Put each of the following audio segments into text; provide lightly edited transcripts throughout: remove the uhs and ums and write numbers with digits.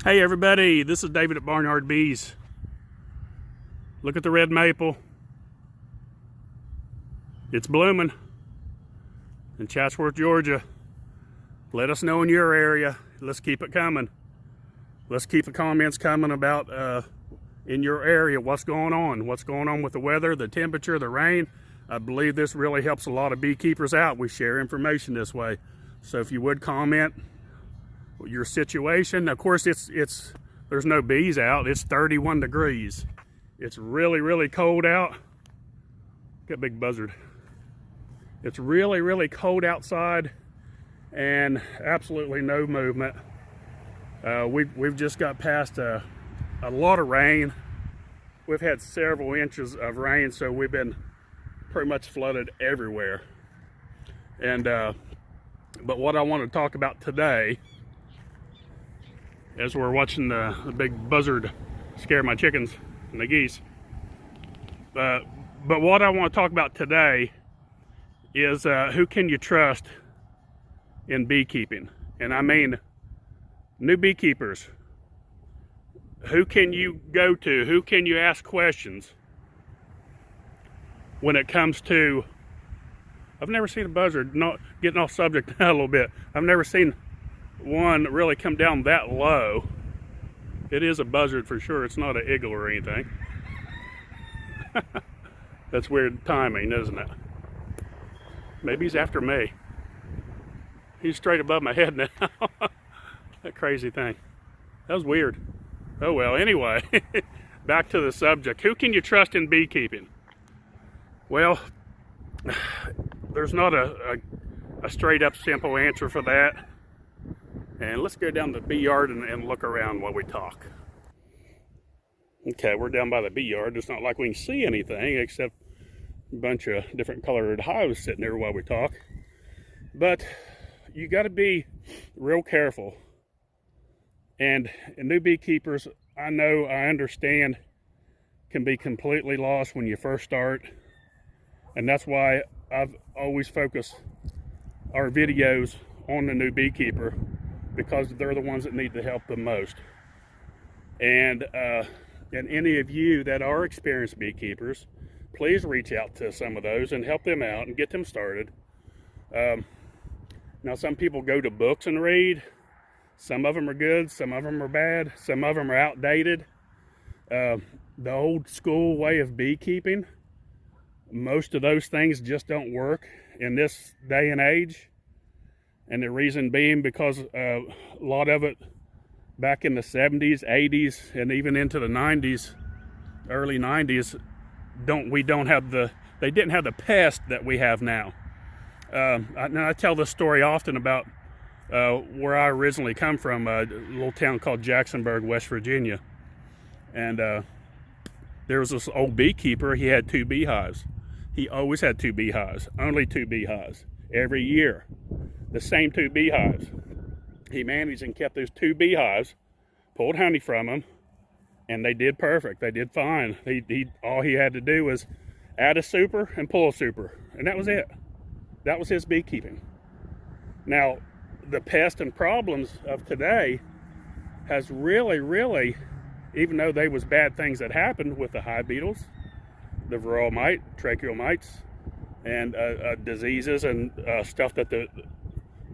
Hey everybody, this is David at Barnyard Bees. Look at the red maple. It's blooming in Chatsworth, Georgia. Let us know in your area. Let's keep it coming. Let's keep the comments coming about in your area what's going on with the weather, the temperature, the rain. I believe this really helps a lot of beekeepers out. We share information this way. So if you would comment your situation. Of course, there's no bees out. It's 31 degrees. It's really cold out. Got a big buzzard. It's really cold outside and absolutely no movement. We've just got past a lot of rain. We've had several inches of rain, so we've been pretty much flooded everywhere. And but what I want to talk about today, as we're watching the big buzzard scare my chickens and the geese. But what I want to talk about today is who can you trust in beekeeping? And I mean new beekeepers. Who can you go to? Who can you ask questions when it comes to, I've never seen a buzzard, not getting off subject a little bit, I've never seen one really come down that low. It is a buzzard for sure. It's not an eagle or anything. That's weird timing, isn't it? Maybe he's after me. He's straight above my head now. That crazy thing. That was weird. Oh well, anyway, back to the subject. Who can you trust in beekeeping? Well, there's not a straight up simple answer for that. And let's go down to the bee yard and look around while we talk. Okay, we're down by the bee yard. It's not like we can see anything except a bunch of different colored hives sitting there while we talk. But you got to be real careful. And new beekeepers, I understand, can be completely lost when you first start. And that's why I've always focused our videos on the new beekeeper, because they're the ones that need the help the most. And any of you that are experienced beekeepers, please reach out to some of those and help them out and get them started. Now, some people go to books and read. Some of them are good, some of them are bad, some of them are outdated. The old school way of beekeeping, most of those things just don't work in this day and age. And the reason being because a lot of it back in the 70s, 80s, and even into the 90s, early 90s, they didn't have the pest that we have now. I tell this story often about where I originally come from, a little town called Jacksonburg, West Virginia. And there was this old beekeeper. He had 2 beehives. He always had 2 beehives, only 2 beehives every year. The same 2 beehives. He managed and kept those 2 beehives, pulled honey from them, and they did perfect. They did fine. All he had to do was add a super and pull a super, and that was it. That was his beekeeping. Now, the pests and problems of today has really, even though they was bad things that happened with the hive beetles, the varroa mite, tracheal mites, and diseases and stuff that the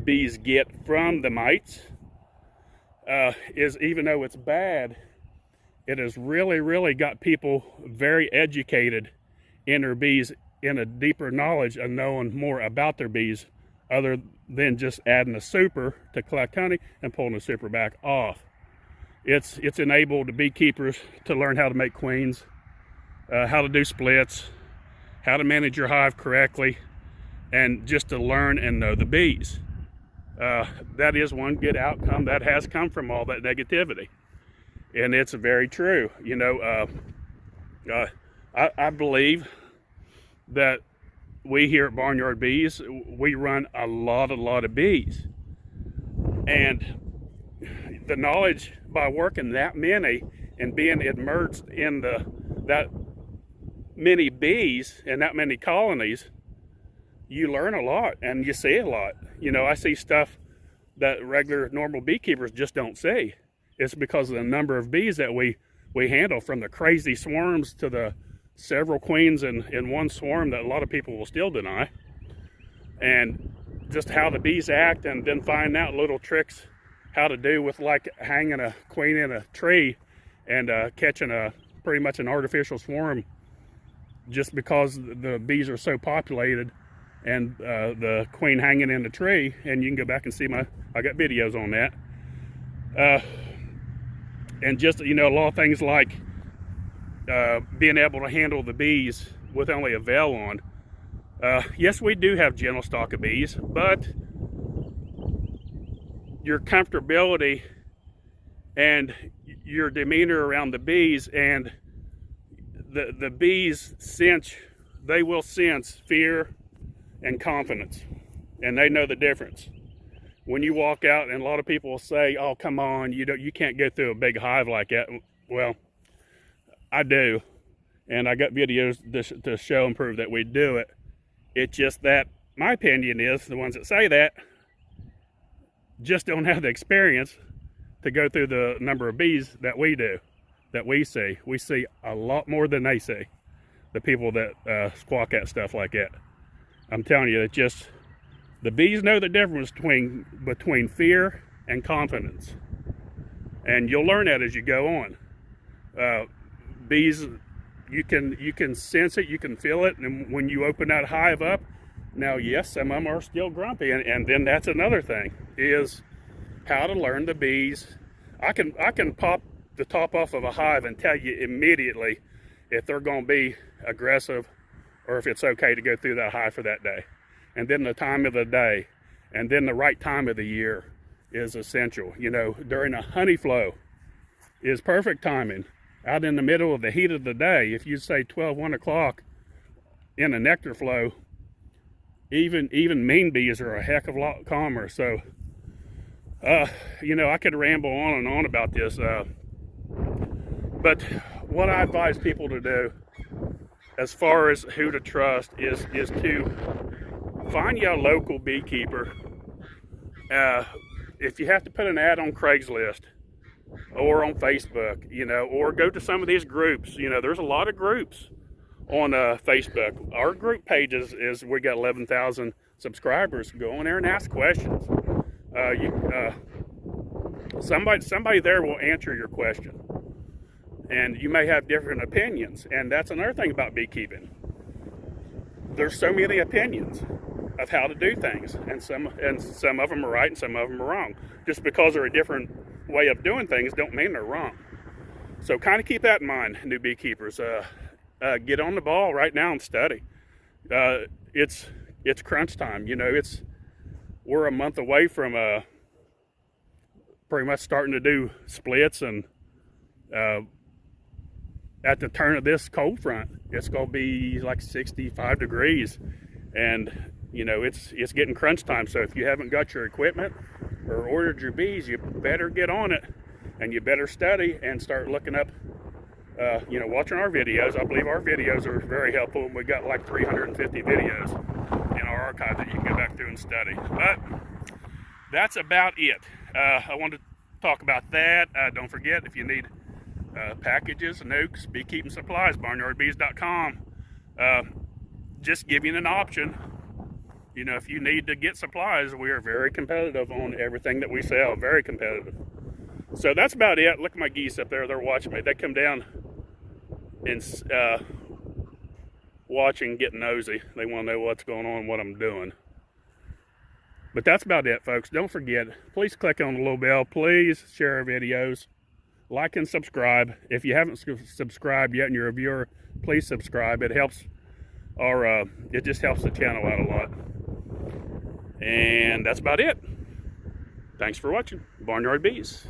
bees get from the mites, is, even though it's bad, it has really got people very educated in their bees, in a deeper knowledge of knowing more about their bees, other than just adding a super to collect honey and pulling the super back off. It's enabled the beekeepers to learn how to make queens, how to do splits, how to manage your hive correctly, and just to learn and know the bees. That is one good outcome that has come from all that negativity. And it's very true. You know, I believe that we here at Barnyard Bees, we run a lot of bees. And the knowledge, by working that many and being immersed in that many bees and that many colonies, you learn a lot and you see a lot. You know, I see stuff that regular normal beekeepers just don't see. It's because of the number of bees that we handle, from the crazy swarms to the several queens in one swarm that a lot of people will still deny. And just how the bees act, and then find out little tricks how to do with, like hanging a queen in a tree and catching pretty much an artificial swarm, just because the bees are so populated, and the queen hanging in the tree. And you can go back and see I got videos on that. And just, you know, a lot of things like being able to handle the bees with only a veil on. Yes, we do have gentle stock of bees, but your comfortability and your demeanor around the bees, and the bees they will sense fear and confidence, and they know the difference. When you walk out, and a lot of people will say, "Oh, come on, you can't go through a big hive like that." Well, I do, and I got videos to show and prove that we do it. It's just that my opinion is the ones that say that just don't have the experience to go through the number of bees that we do, that we see. We see a lot more than they see, the people that squawk at stuff like that. I'm telling you, that just, the bees know the difference between fear and confidence. And you'll learn that as you go on. Bees, you can sense it, you can feel it, and when you open that hive up, now yes, some of them are still grumpy, and then that's another thing, is how to learn the bees. I can pop the top off of a hive and tell you immediately if they're going to be aggressive or if it's okay to go through that hive for that day. And then the time of the day, and then the right time of the year is essential. You know, during a honey flow is perfect timing. Out in the middle of the heat of the day, if you say 12, 1 o'clock in a nectar flow, even mean bees are a heck of a lot calmer. So, you know, I could ramble on and on about this. But what I advise people to do, as far as who to trust, is to find you a local beekeeper. If you have to put an ad on Craigslist or on Facebook, you know, or go to some of these groups. You know, there's a lot of groups on Facebook. Our group pages is we got 11,000 subscribers. Go on there and ask questions. Somebody there will answer your question, and you may have different opinions. And that's another thing about beekeeping. There's so many opinions of how to do things, and some of them are right and some of them are wrong. Just because they're a different way of doing things don't mean they're wrong. So kind of keep that in mind, new beekeepers. Get on the ball right now and study. It's crunch time. You know, we're a month away from pretty much starting to do splits, and at the turn of this cold front, it's going to be like 65 degrees, and you know, it's getting crunch time. So if you haven't got your equipment or ordered your bees, you better get on it, and you better study and start looking up, you know, watching our videos. I believe our videos are very helpful. We got like 350 videos in our archive that you can go back through and study. But that's about it. I wanted to talk about that. Don't forget, if you need packages, nukes, beekeeping supplies, barnyardbees.com. Just giving an option. You know, if you need to get supplies, we are very competitive on everything that we sell. Very competitive. So that's about it. Look at my geese up there. They're watching me. They come down and watch and get nosy. They want to know what's going on, what I'm doing. But that's about it, folks. Don't forget, please click on the little bell. Please share our videos. Like and subscribe. If you haven't subscribed yet and you're a viewer, please subscribe. It helps it just helps the channel out a lot. And that's about it. Thanks for watching. Barnyard Bees.